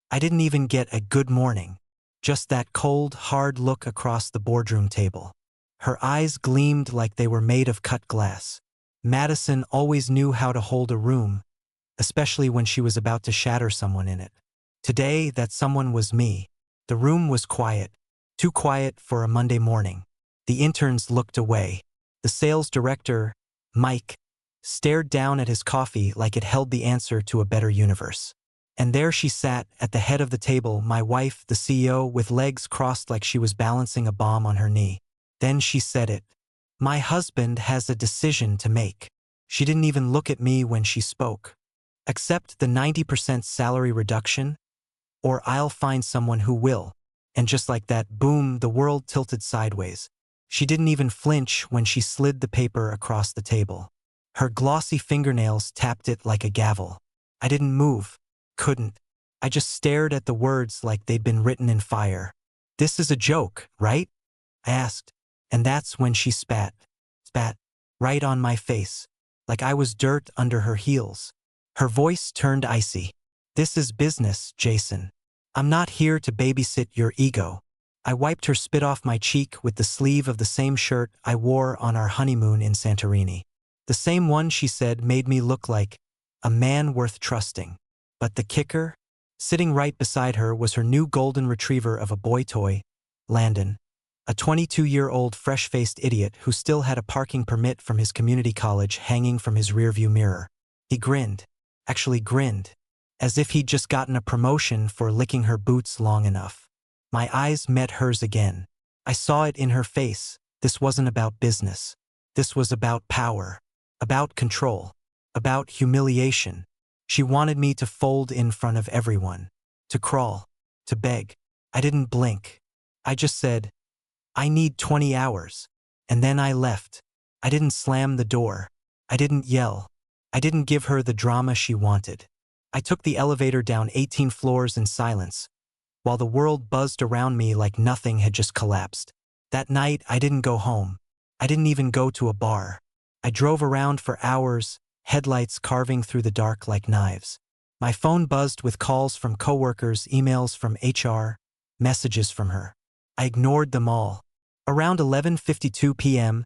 I didn't even get a good morning. Just that cold, hard look across the boardroom table. Her eyes gleamed like they were made of cut glass. Madison always knew how to hold a room, especially when she was about to shatter someone in it. Today, that someone was me. The room was quiet, too quiet for a Monday morning. The interns looked away. The sales director, Mike, stared down at his coffee like it held the answer to a better universe. And there she sat, at the head of the table, my wife, the CEO, with legs crossed like she was balancing a bomb on her knee. Then she said it. My husband has a decision to make. She didn't even look at me when she spoke. Accept the 90% salary reduction, or I'll find someone who will. And just like that, boom, the world tilted sideways. She didn't even flinch when she slid the paper across the table. Her glossy fingernails tapped it like a gavel. I didn't move. Couldn't. I just stared at the words like they'd been written in fire. This is a joke, right? I asked. And that's when she spat, right on my face, like I was dirt under her heels. Her voice turned icy. This is business, Jason. I'm not here to babysit your ego. I wiped her spit off my cheek with the sleeve of the same shirt I wore on our honeymoon in Santorini. The same one, she said, made me look like a man worth trusting. But the kicker? Sitting right beside her was her new golden retriever of a boy toy, Landon. A 22-year-old fresh-faced idiot who still had a parking permit from his community college hanging from his rearview mirror. He grinned, actually grinned, as if he'd just gotten a promotion for licking her boots long enough. My eyes met hers again. I saw it in her face. This wasn't about business. This was about power, about control, about humiliation. She wanted me to fold in front of everyone, to crawl, to beg. I didn't blink. I just said, I need 20 hours. And then I left. I didn't slam the door. I didn't yell. I didn't give her the drama she wanted. I took the elevator down 18 floors in silence, while the world buzzed around me like nothing had just collapsed. That night, I didn't go home. I didn't even go to a bar. I drove around for hours, headlights carving through the dark like knives. My phone buzzed with calls from coworkers, emails from HR, messages from her. I ignored them all. Around 11:52 p.m.,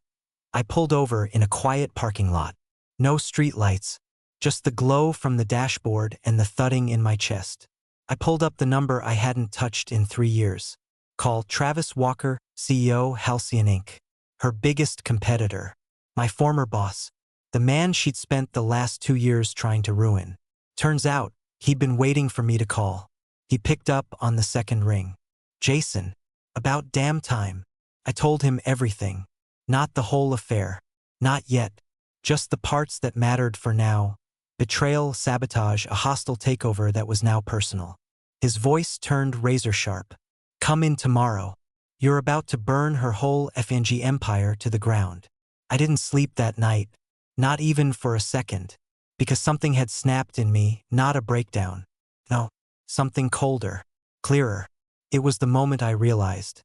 I pulled over in a quiet parking lot. No streetlights, just the glow from the dashboard and the thudding in my chest. I pulled up the number I hadn't touched in 3 years. Call Travis Walker, CEO, Halcyon Inc., her biggest competitor. My former boss, the man she'd spent the last 2 years trying to ruin. Turns out, he'd been waiting for me to call. He picked up on the second ring. Jason, about damn time. I told him everything. Not the whole affair. Not yet. Just the parts that mattered for now. Betrayal, sabotage, a hostile takeover that was now personal. His voice turned razor sharp. Come in tomorrow. You're about to burn her whole FNG empire to the ground. I didn't sleep that night. Not even for a second. Because something had snapped in me, not a breakdown. No, something colder, clearer. It was the moment I realized.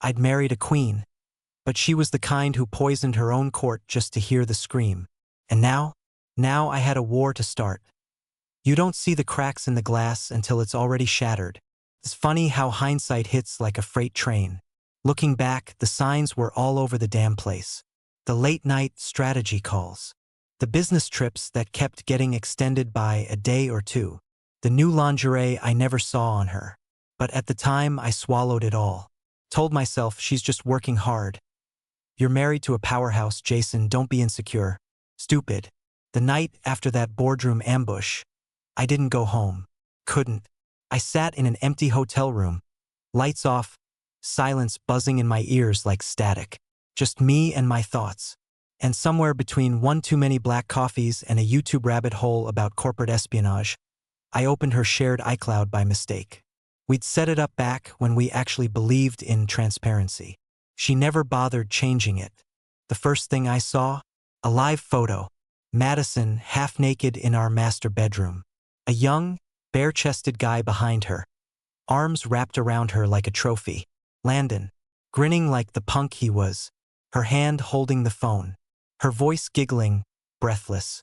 I'd married a queen, but she was the kind who poisoned her own court just to hear the scream. And now I had a war to start. You don't see the cracks in the glass until it's already shattered. It's funny how hindsight hits like a freight train. Looking back, the signs were all over the damn place. The late-night strategy calls. The business trips that kept getting extended by a day or two. The new lingerie I never saw on her. But at the time, I swallowed it all. Told myself she's just working hard. You're married to a powerhouse, Jason, don't be insecure. Stupid. The night after that boardroom ambush, I didn't go home. Couldn't. I sat in an empty hotel room. Lights off, silence buzzing in my ears like static. Just me and my thoughts. And somewhere between one too many black coffees and a YouTube rabbit hole about corporate espionage, I opened her shared iCloud by mistake. We'd set it up back when we actually believed in transparency. She never bothered changing it. The first thing I saw? A live photo. Madison, half naked in our master bedroom. A young, bare-chested guy behind her. Arms wrapped around her like a trophy. Landon, grinning like the punk he was. Her hand holding the phone. Her voice giggling, breathless.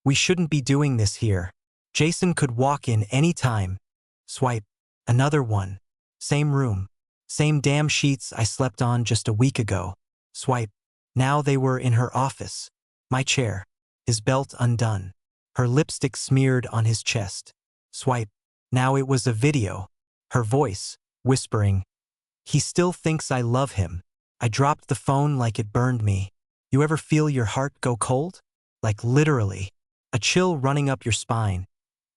We shouldn't be doing this here. Jason could walk in any time. Swipe. Another one. Same room. Same damn sheets I slept on just a week ago. Swipe. Now they were in her office. My chair. His belt undone. Her lipstick smeared on his chest. Swipe. Now it was a video. Her voice, whispering. He still thinks I love him. I dropped the phone like it burned me. You ever feel your heart go cold? Like literally. A chill running up your spine.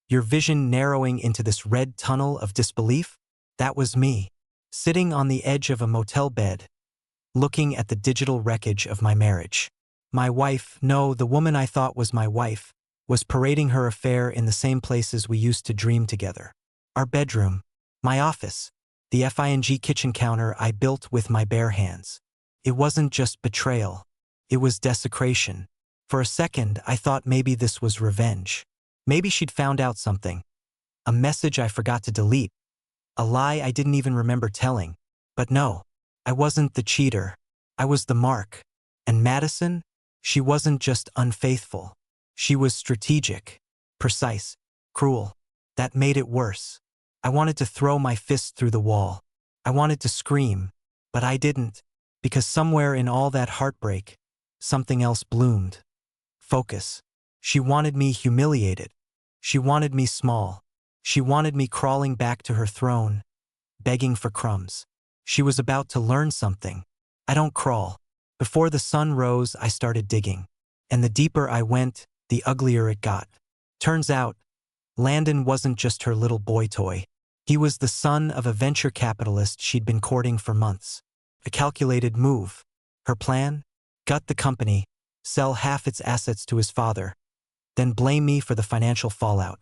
Your vision narrowing into this red tunnel of disbelief? That was me. Sitting on the edge of a motel bed, looking at the digital wreckage of my marriage. My wife, no, the woman I thought was my wife, was parading her affair in the same places we used to dream together. Our bedroom, my office, the FING kitchen counter I built with my bare hands. It wasn't just betrayal. It was desecration. For a second, I thought maybe this was revenge. Maybe she'd found out something. A message I forgot to delete. A lie I didn't even remember telling. But no, I wasn't the cheater. I was the mark. And Madison? She wasn't just unfaithful. She was strategic, precise, cruel. That made it worse. I wanted to throw my fist through the wall. I wanted to scream, but I didn't, because somewhere in all that heartbreak, something else bloomed. Focus. She wanted me humiliated. She wanted me small. She wanted me crawling back to her throne, begging for crumbs. She was about to learn something. I don't crawl. Before the sun rose, I started digging. And the deeper I went, the uglier it got. Turns out, Landon wasn't just her little boy toy. He was the son of a venture capitalist she'd been courting for months. A calculated move. Her plan? Gut the company, sell half its assets to his father, then blame me for the financial fallout.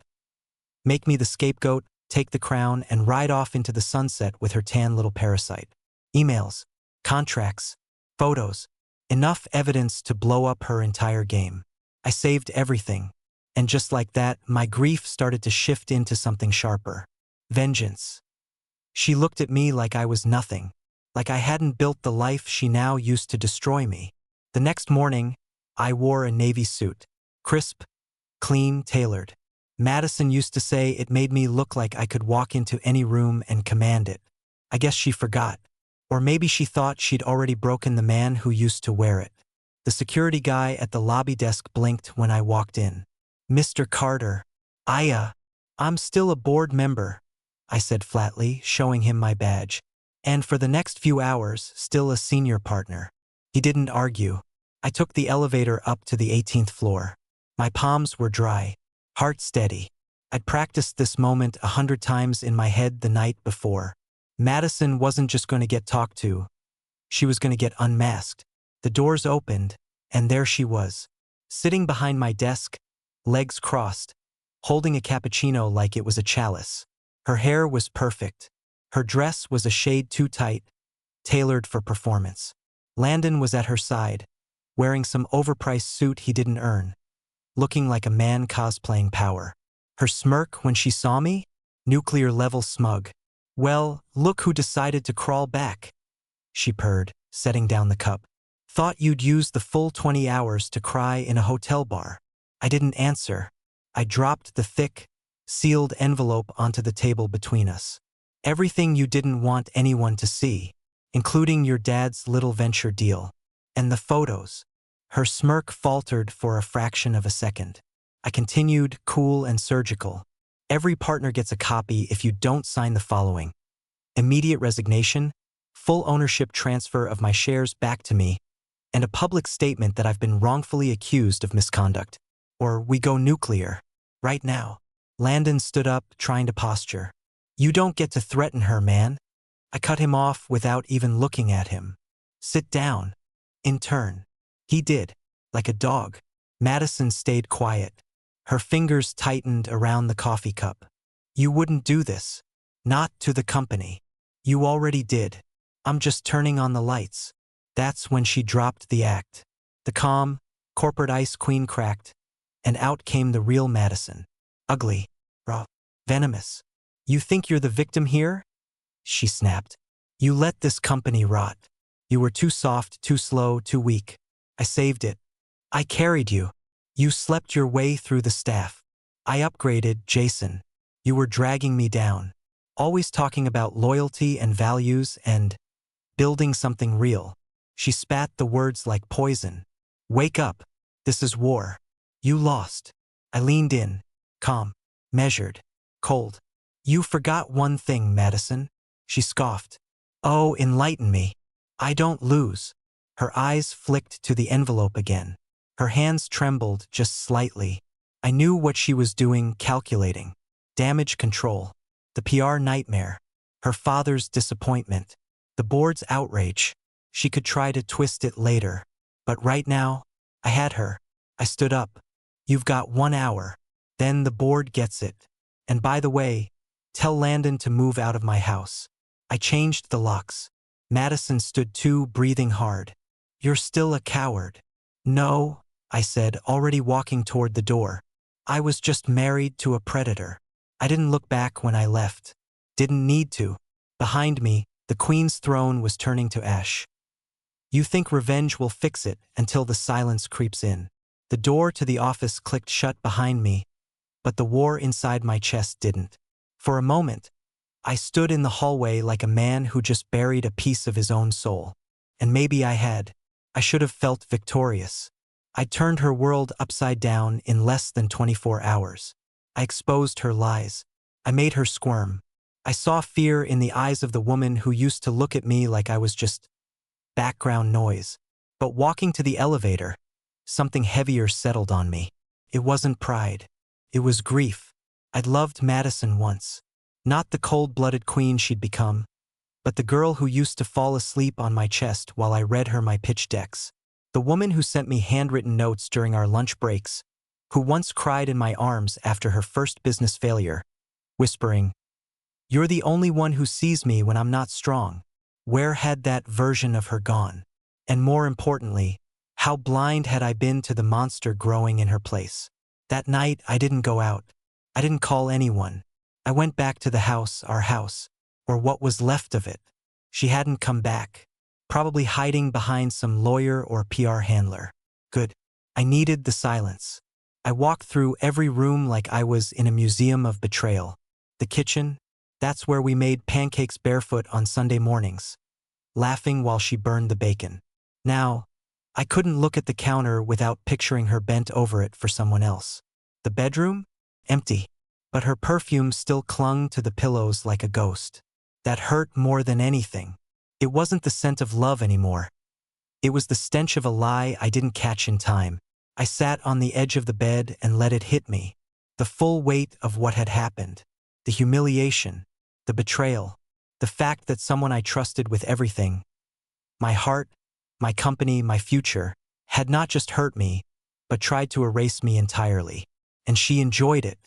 Make me the scapegoat, take the crown, and ride off into the sunset with her tan little parasite. Emails, contracts, photos, enough evidence to blow up her entire game. I saved everything, and just like that, my grief started to shift into something sharper. Vengeance. She looked at me like I was nothing, like I hadn't built the life she now used to destroy me. The next morning, I wore a navy suit. Crisp, clean, tailored. Madison used to say it made me look like I could walk into any room and command it. I guess she forgot. Or maybe she thought she'd already broken the man who used to wear it. The security guy at the lobby desk blinked when I walked in. "Mr. Carter, I'm still a board member," I said flatly, showing him my badge. And for the next few hours, still a senior partner. He didn't argue. I took the elevator up to the 18th floor. My palms were dry, heart steady. I'd practiced this moment 100 times in my head the night before. Madison wasn't just going to get talked to. She was going to get unmasked. The doors opened, and there she was, sitting behind my desk, legs crossed, holding a cappuccino like it was a chalice. Her hair was perfect. Her dress was a shade too tight, tailored for performance. Landon was at her side, wearing some overpriced suit he didn't earn, looking like a man cosplaying power. Her smirk when she saw me? Nuclear-level smug. "Well, look who decided to crawl back," she purred, setting down the cup. "Thought you'd use the full 20 hours to cry in a hotel bar." I didn't answer. I dropped the thick, sealed envelope onto the table between us. "Everything you didn't want anyone to see, including your dad's little venture deal. And the photos." Her smirk faltered for a fraction of a second. I continued, cool and surgical. "Every partner gets a copy if you don't sign the following: immediate resignation, full ownership transfer of my shares back to me, and a public statement that I've been wrongfully accused of misconduct. Or we go nuclear. Right now." Landon stood up, trying to posture. "You don't get to threaten her, man." I cut him off without even looking at him. "Sit down." In turn. He did, like a dog. Madison stayed quiet. Her fingers tightened around the coffee cup. "You wouldn't do this. Not to the company. You already did. I'm just turning on the lights." That's when she dropped the act. The calm, corporate ice queen cracked, and out came the real Madison. Ugly, raw, venomous. "You think you're the victim here?" she snapped. "You let this company rot. You were too soft, too slow, too weak. I saved it. I carried you. You slept your way through the staff. I upgraded, Jason. You were dragging me down. always talking about loyalty and values and building something real. She spat the words like poison. Wake up. This is war. You lost. I leaned in, calm, measured, cold. You forgot one thing, Madison. She scoffed. Oh, enlighten me. I don't lose. Her eyes flicked to the envelope again. Her hands trembled just slightly. I knew what she was doing, calculating. Damage control. The PR nightmare. Her father's disappointment. The board's outrage. She could try to twist it later. But right now, I had her. I stood up. You've got 1 hour. Then the board gets it. And by the way, tell Landon to move out of my house. I changed the locks. Madison stood too, breathing hard. You're still a coward. No, I said, already walking toward the door. I was just married to a predator. I didn't look back when I left. Didn't need to. Behind me, the Queen's throne was turning to ash. You think revenge will fix it until the silence creeps in. The door to the office clicked shut behind me, but the war inside my chest didn't. For a moment, I stood in the hallway like a man who just buried a piece of his own soul. And maybe I had. I should have felt victorious. I turned her world upside down in less than 24 hours. I exposed her lies. I made her squirm. I saw fear in the eyes of the woman who used to look at me like I was just background noise. But walking to the elevator, something heavier settled on me. It wasn't pride. It was grief. I'd loved Madison once. Not the cold-blooded queen she'd become, but the girl who used to fall asleep on my chest while I read her my pitch decks. The woman who sent me handwritten notes during our lunch breaks, who once cried in my arms after her first business failure, whispering, "You're the only one who sees me when I'm not strong." Where had that version of her gone? And more importantly, how blind had I been to the monster growing in her place? That night, I didn't go out. I didn't call anyone. I went back to the house, our house, or what was left of it. She hadn't come back, probably hiding behind some lawyer or PR handler. Good. I needed the silence. I walked through every room like I was in a museum of betrayal. The kitchen, that's where we made pancakes barefoot on Sunday mornings, laughing while she burned the bacon. Now, I couldn't look at the counter without picturing her bent over it for someone else. The bedroom? Empty. But her perfume still clung to the pillows like a ghost. That hurt more than anything. It wasn't the scent of love anymore. It was the stench of a lie I didn't catch in time. I sat on the edge of the bed and let it hit me. The full weight of what had happened. The humiliation. The betrayal. The fact that someone I trusted with everything, my heart, my company, my future, had not just hurt me, but tried to erase me entirely. And she enjoyed it.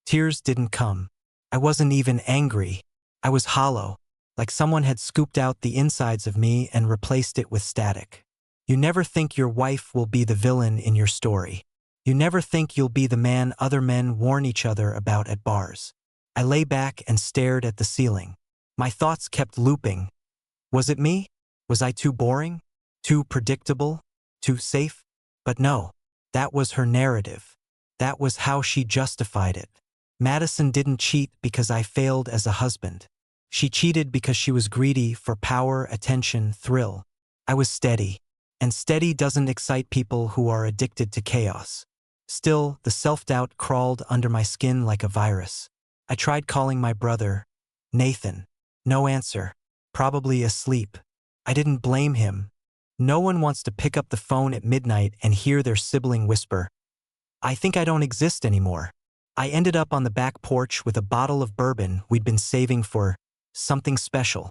Tears didn't come. I wasn't even angry. I was hollow, like someone had scooped out the insides of me and replaced it with static. You never think your wife will be the villain in your story. You never think you'll be the man other men warn each other about at bars. I lay back and stared at the ceiling. My thoughts kept looping. Was it me? Was I too boring? Too predictable? Too safe? But no, that was her narrative. That was how she justified it. Madison didn't cheat because I failed as a husband. She cheated because she was greedy for power, attention, thrill. I was steady, and steady doesn't excite people who are addicted to chaos. Still, the self-doubt crawled under my skin like a virus. I tried calling my brother, Nathan. No answer. Probably asleep. I didn't blame him. No one wants to pick up the phone at midnight and hear their sibling whisper, "I think I don't exist anymore." I ended up on the back porch with a bottle of bourbon we'd been saving for something special.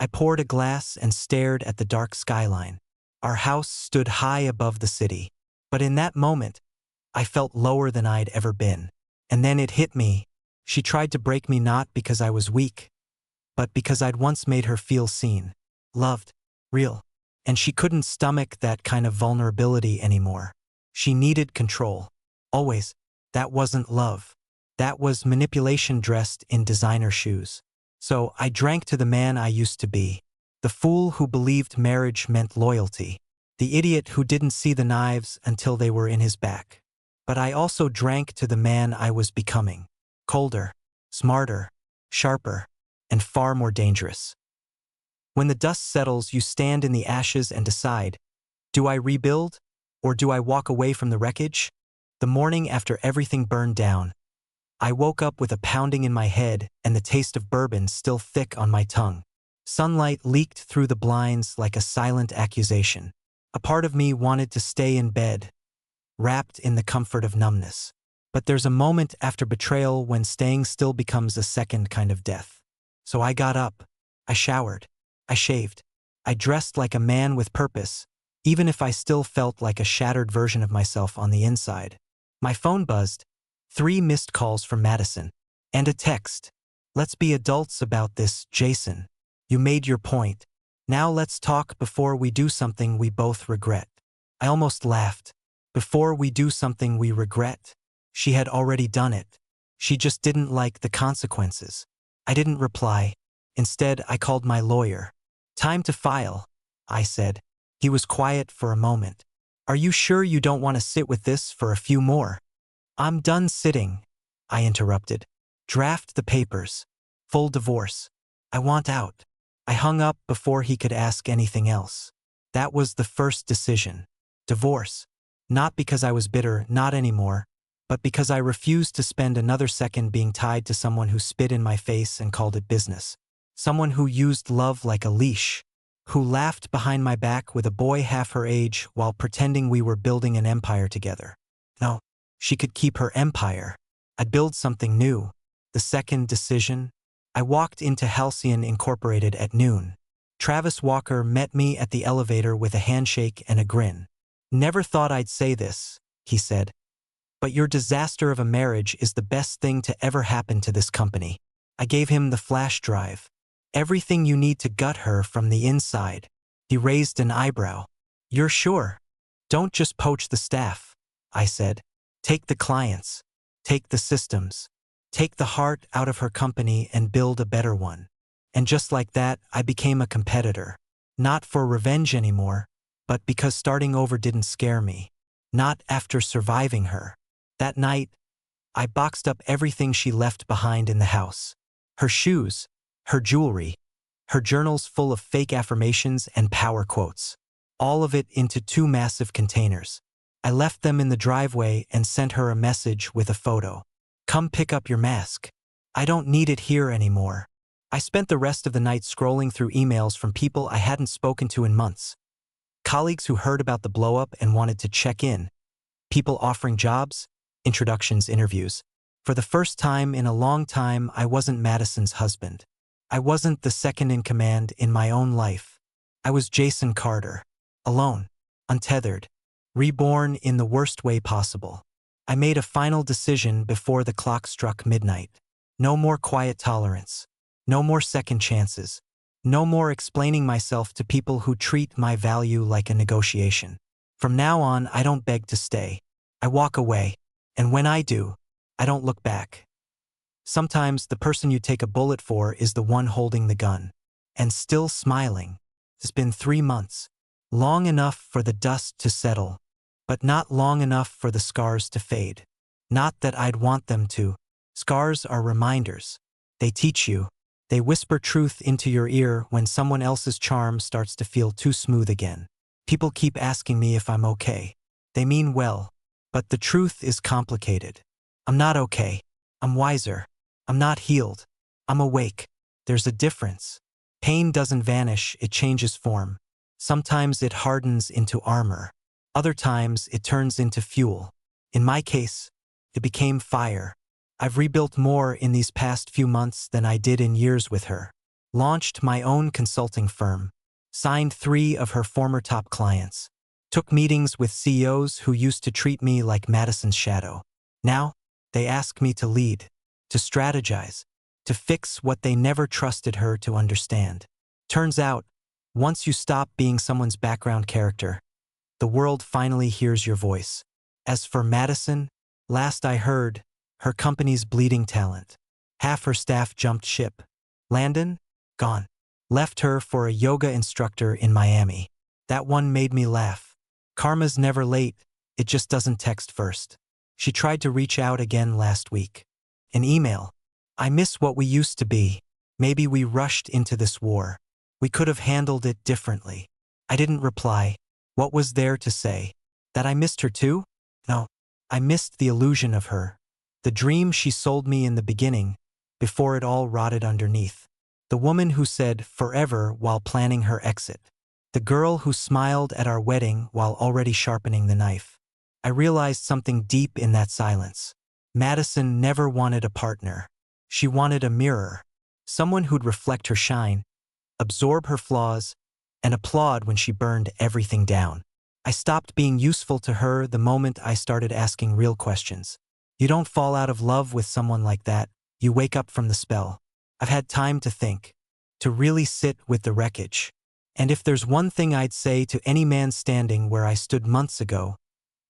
I poured a glass and stared at the dark skyline. Our house stood high above the city. But in that moment, I felt lower than I'd ever been. And then it hit me. She tried to break me not because I was weak, but because I'd once made her feel seen, loved, real. And she couldn't stomach that kind of vulnerability anymore. She needed control. Always. That wasn't love. That was manipulation dressed in designer shoes. So I drank to the man I used to be. The fool who believed marriage meant loyalty. The idiot who didn't see the knives until they were in his back. But I also drank to the man I was becoming. Colder, smarter, sharper. and far more dangerous. When the dust settles, you stand in the ashes and decide, do I rebuild, or do I walk away from the wreckage? The morning after everything burned down, I woke up with a pounding in my head and the taste of bourbon still thick on my tongue. Sunlight leaked through the blinds like a silent accusation. A part of me wanted to stay in bed, wrapped in the comfort of numbness. But there's a moment after betrayal when staying still becomes a second kind of death. So I got up. I showered. I shaved. I dressed like a man with purpose, even if I still felt like a shattered version of myself on the inside. My phone buzzed. 3 missed calls from Madison. And a text. Let's be adults about this, Jason. You made your point. Now let's talk before we do something we both regret. I almost laughed. Before we do something we regret. She had already done it. She just didn't like the consequences. I didn't reply. Instead, I called my lawyer. Time to file, I said. He was quiet for a moment. Are you sure you don't want to sit with this for a few more? I'm done sitting, I interrupted. Draft the papers. Full divorce. I want out. I hung up before he could ask anything else. That was the first decision. Divorce. Not because I was bitter, not anymore, but because I refused to spend another second being tied to someone who spit in my face and called it business. Someone who used love like a leash. Who laughed behind my back with a boy half her age while pretending we were building an empire together. No, she could keep her empire. I'd build something new. The second decision. I walked into Halcyon Incorporated at noon. Travis Walker met me at the elevator with a handshake and a grin. Never thought I'd say this, he said. But your disaster of a marriage is the best thing to ever happen to this company. I gave him the flash drive. Everything you need to gut her from the inside. He raised an eyebrow. You're sure? Don't just poach the staff, I said. Take the clients. Take the systems. Take the heart out of her company and build a better one. And just like that, I became a competitor. Not for revenge anymore, but because starting over didn't scare me. Not after surviving her. That night, I boxed up everything she left behind in the house. Her shoes, her jewelry, her journals full of fake affirmations and power quotes. All of it into 2 massive containers. I left them in the driveway and sent her a message with a photo. Come pick up your mask. I don't need it here anymore. I spent the rest of the night scrolling through emails from people I hadn't spoken to in months. Colleagues who heard about the blow-up and wanted to check in. People offering jobs, introductions, interviews. For the first time in a long time, I wasn't Madison's husband. I wasn't the second in command in my own life. I was Jason Carter. Alone. Untethered. Reborn in the worst way possible. I made a final decision before the clock struck midnight. No more quiet tolerance. No more second chances. No more explaining myself to people who treat my value like a negotiation. From now on, I don't beg to stay. I walk away. And when I do, I don't look back. Sometimes the person you take a bullet for is the one holding the gun. And still smiling. It's been 3 months. Long enough for the dust to settle. But not long enough for the scars to fade. Not that I'd want them to. Scars are reminders. They teach you. They whisper truth into your ear when someone else's charm starts to feel too smooth again. People keep asking me if I'm okay. They mean well. But the truth is complicated. I'm not okay. I'm wiser. I'm not healed. I'm awake. There's a difference. Pain doesn't vanish, it changes form. Sometimes it hardens into armor. Other times it turns into fuel. In my case, it became fire. I've rebuilt more in these past few months than I did in years with her. Launched my own consulting firm. Signed 3 of her former top clients. Took meetings with CEOs who used to treat me like Madison's shadow. Now, they ask me to lead, to strategize, to fix what they never trusted her to understand. Turns out, once you stop being someone's background character, the world finally hears your voice. As for Madison, last I heard, her company's bleeding talent. Half her staff jumped ship. Landon? Gone. Left her for a yoga instructor in Miami. That one made me laugh. Karma's never late, it just doesn't text first. She tried to reach out again last week. An email. I miss what we used to be. Maybe we rushed into this war. We could have handled it differently. I didn't reply. What was there to say? That I missed her too? No. I missed the illusion of her. The dream she sold me in the beginning, before it all rotted underneath. The woman who said forever while planning her exit. The girl who smiled at our wedding while already sharpening the knife. I realized something deep in that silence. Madison never wanted a partner. She wanted a mirror. Someone who'd reflect her shine, absorb her flaws, and applaud when she burned everything down. I stopped being useful to her the moment I started asking real questions. You don't fall out of love with someone like that. You wake up from the spell. I've had time to think, to really sit with the wreckage. And if there's one thing I'd say to any man standing where I stood months ago,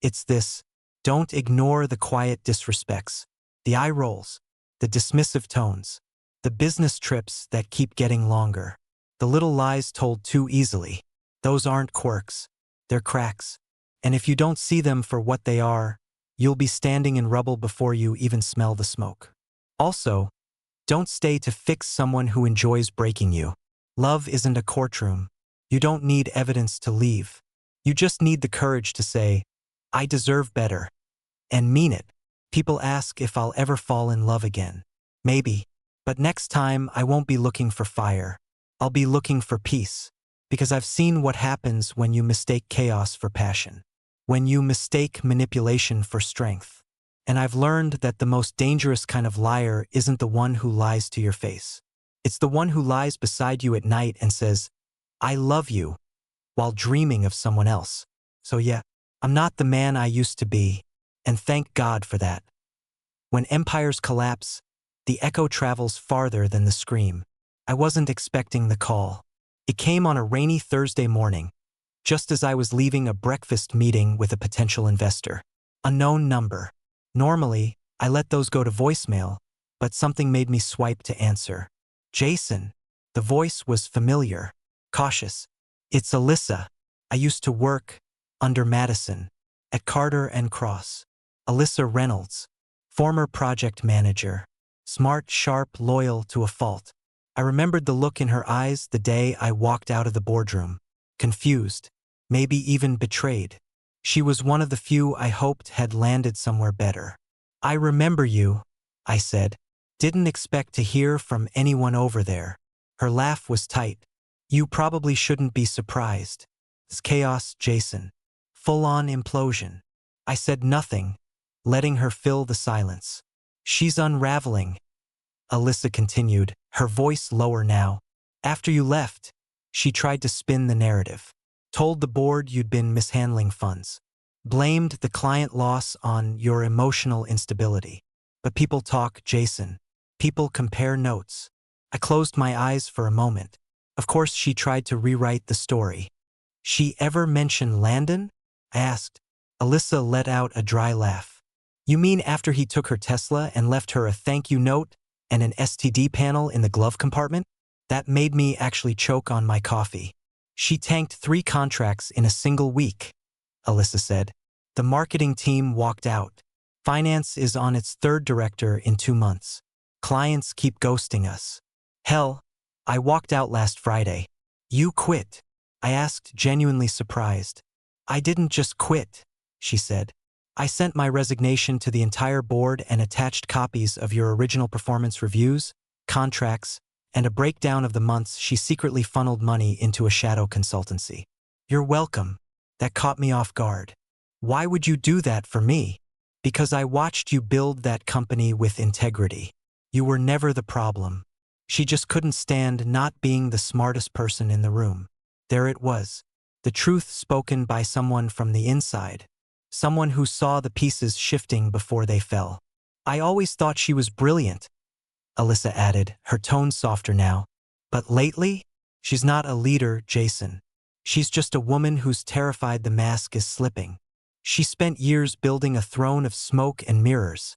it's this: don't ignore the quiet disrespects, the eye rolls, the dismissive tones, the business trips that keep getting longer, the little lies told too easily. Those aren't quirks, they're cracks. And if you don't see them for what they are, you'll be standing in rubble before you even smell the smoke. Also, don't stay to fix someone who enjoys breaking you. Love isn't a courtroom. You don't need evidence to leave. You just need the courage to say, I deserve better, and mean it. People ask if I'll ever fall in love again. Maybe, but next time I won't be looking for fire. I'll be looking for peace, because I've seen what happens when you mistake chaos for passion, when you mistake manipulation for strength. And I've learned that the most dangerous kind of liar isn't the one who lies to your face. It's the one who lies beside you at night and says, I love you, while dreaming of someone else. So yeah, I'm not the man I used to be, and thank God for that. When empires collapse, the echo travels farther than the scream. I wasn't expecting the call. It came on a rainy Thursday morning, just as I was leaving a breakfast meeting with a potential investor. Unknown number. Normally, I let those go to voicemail, but something made me swipe to answer. Jason. The voice was familiar, cautious. It's Alyssa. I used to work under Madison at Carter and Cross. Alyssa Reynolds, former project manager. Smart, sharp, loyal to a fault. I remembered the look in her eyes the day I walked out of the boardroom. Confused, maybe even betrayed. She was one of the few I hoped had landed somewhere better. I remember you, I said. Didn't expect to hear from anyone over there. Her laugh was tight. You probably shouldn't be surprised. It's chaos, Jason. Full-on implosion. I said nothing, letting her fill the silence. She's unraveling, Alyssa continued, her voice lower now. After you left, she tried to spin the narrative. Told the board you'd been mishandling funds. Blamed the client loss on your emotional instability. But people talk, Jason. People compare notes. I closed my eyes for a moment. Of course she tried to rewrite the story. She ever mention Landon? I asked. Alyssa let out a dry laugh. You mean after he took her Tesla and left her a thank you note and an STD panel in the glove compartment? That made me actually choke on my coffee. She tanked 3 contracts in a single week, Alyssa said. The marketing team walked out. Finance is on its 3rd director in 2 months. Clients keep ghosting us. Hell, I walked out last Friday. You quit? I asked, genuinely surprised. I didn't just quit, she said. I sent my resignation to the entire board and attached copies of your original performance reviews, contracts, and a breakdown of the months she secretly funneled money into a shadow consultancy. You're welcome. That caught me off guard. Why would you do that for me? Because I watched you build that company with integrity. You were never the problem. She just couldn't stand not being the smartest person in the room. There it was. The truth spoken by someone from the inside. Someone who saw the pieces shifting before they fell. I always thought she was brilliant, Alyssa added, her tone softer now. But lately, she's not a leader, Jason. She's just a woman who's terrified the mask is slipping. She spent years building a throne of smoke and mirrors,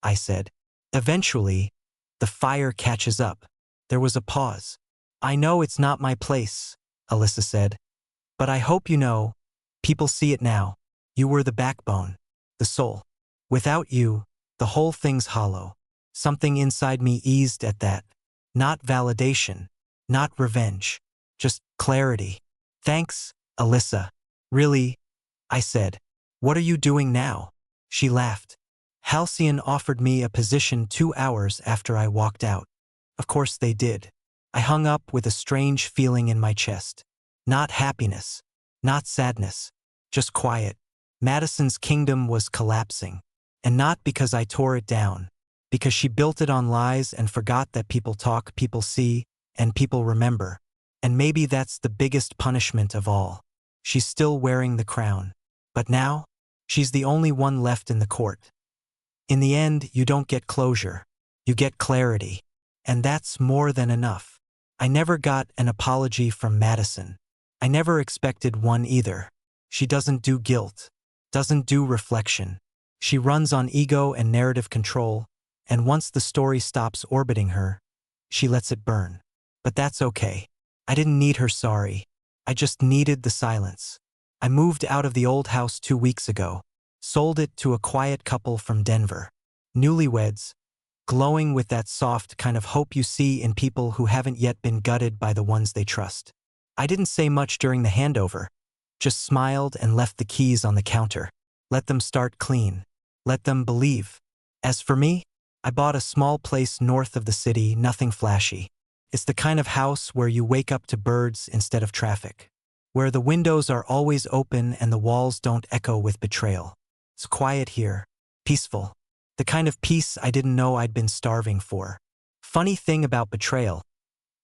I said. Eventually, the fire catches up. There was a pause. I know it's not my place, Alyssa said. But I hope you know, people see it now. You were the backbone, the soul. Without you, the whole thing's hollow. Something inside me eased at that. Not validation. Not revenge. Just clarity. Thanks, Alyssa. Really? I said. What are you doing now? She laughed. Halcyon offered me a position 2 hours after I walked out. Of course they did. I hung up with a strange feeling in my chest. Not happiness. Not sadness. Just quiet. Madison's kingdom was collapsing. And not because I tore it down. Because she built it on lies and forgot that people talk, people see, and people remember. And maybe that's the biggest punishment of all. She's still wearing the crown. But now, she's the only one left in the court. In the end, you don't get closure. You get clarity. And that's more than enough. I never got an apology from Madison. I never expected one either. She doesn't do guilt. Doesn't do reflection. She runs on ego and narrative control, and once the story stops orbiting her, she lets it burn. But that's okay. I didn't need her sorry. I just needed the silence. I moved out of the old house 2 weeks ago, sold it to a quiet couple from Denver. Newlyweds, glowing with that soft kind of hope you see in people who haven't yet been gutted by the ones they trust. I didn't say much during the handover, just smiled and left the keys on the counter. Let them start clean. Let them believe. As for me, I bought a small place north of the city, nothing flashy. It's the kind of house where you wake up to birds instead of traffic, where the windows are always open and the walls don't echo with betrayal. It's quiet here, peaceful, the kind of peace I didn't know I'd been starving for. Funny thing about betrayal,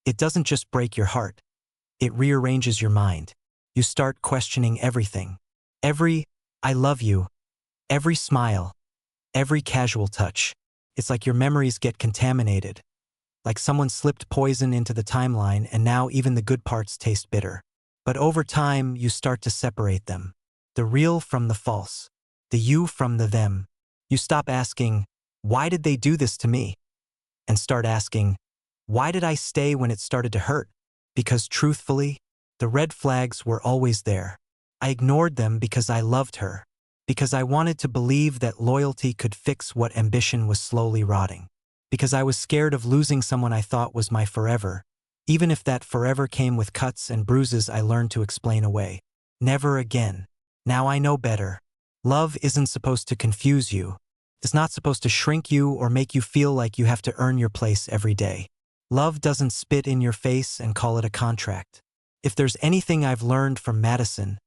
it doesn't just break your heart, it rearranges your mind. You start questioning everything. Every "I love you," every smile, every casual touch. It's like your memories get contaminated. Like someone slipped poison into the timeline and now even the good parts taste bitter. But over time, you start to separate them. The real from the false. The you from the them. You stop asking, why did they do this to me? And start asking, why did I stay when it started to hurt? Because truthfully, the red flags were always there. I ignored them because I loved her. Because I wanted to believe that loyalty could fix what ambition was slowly rotting. Because I was scared of losing someone I thought was my forever, even if that forever came with cuts and bruises I learned to explain away. Never again. Now I know better. Love isn't supposed to confuse you. It's not supposed to shrink you or make you feel like you have to earn your place every day. Love doesn't spit in your face and call it a contract. If there's anything I've learned from Madison,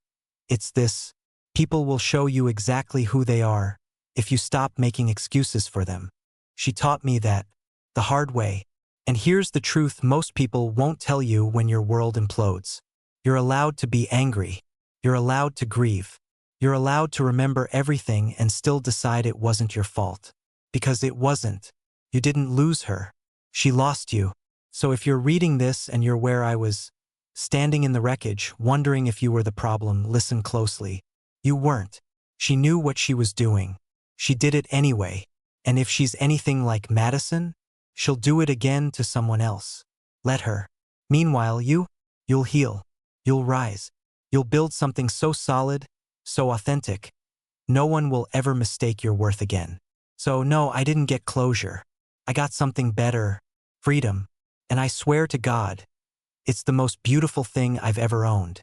it's this: people will show you exactly who they are if you stop making excuses for them. She taught me that the hard way. And here's the truth most people won't tell you when your world implodes. You're allowed to be angry. You're allowed to grieve. You're allowed to remember everything and still decide it wasn't your fault. Because it wasn't. You didn't lose her. She lost you. So if you're reading this and you're where I was, standing in the wreckage, wondering if you were the problem, listen closely. You weren't. She knew what she was doing. She did it anyway. And if she's anything like Madison, she'll do it again to someone else. Let her. Meanwhile, you'll heal. You'll rise. You'll build something so solid, so authentic, no one will ever mistake your worth again. So no, I didn't get closure. I got something better, freedom. And I swear to God, it's the most beautiful thing I've ever owned.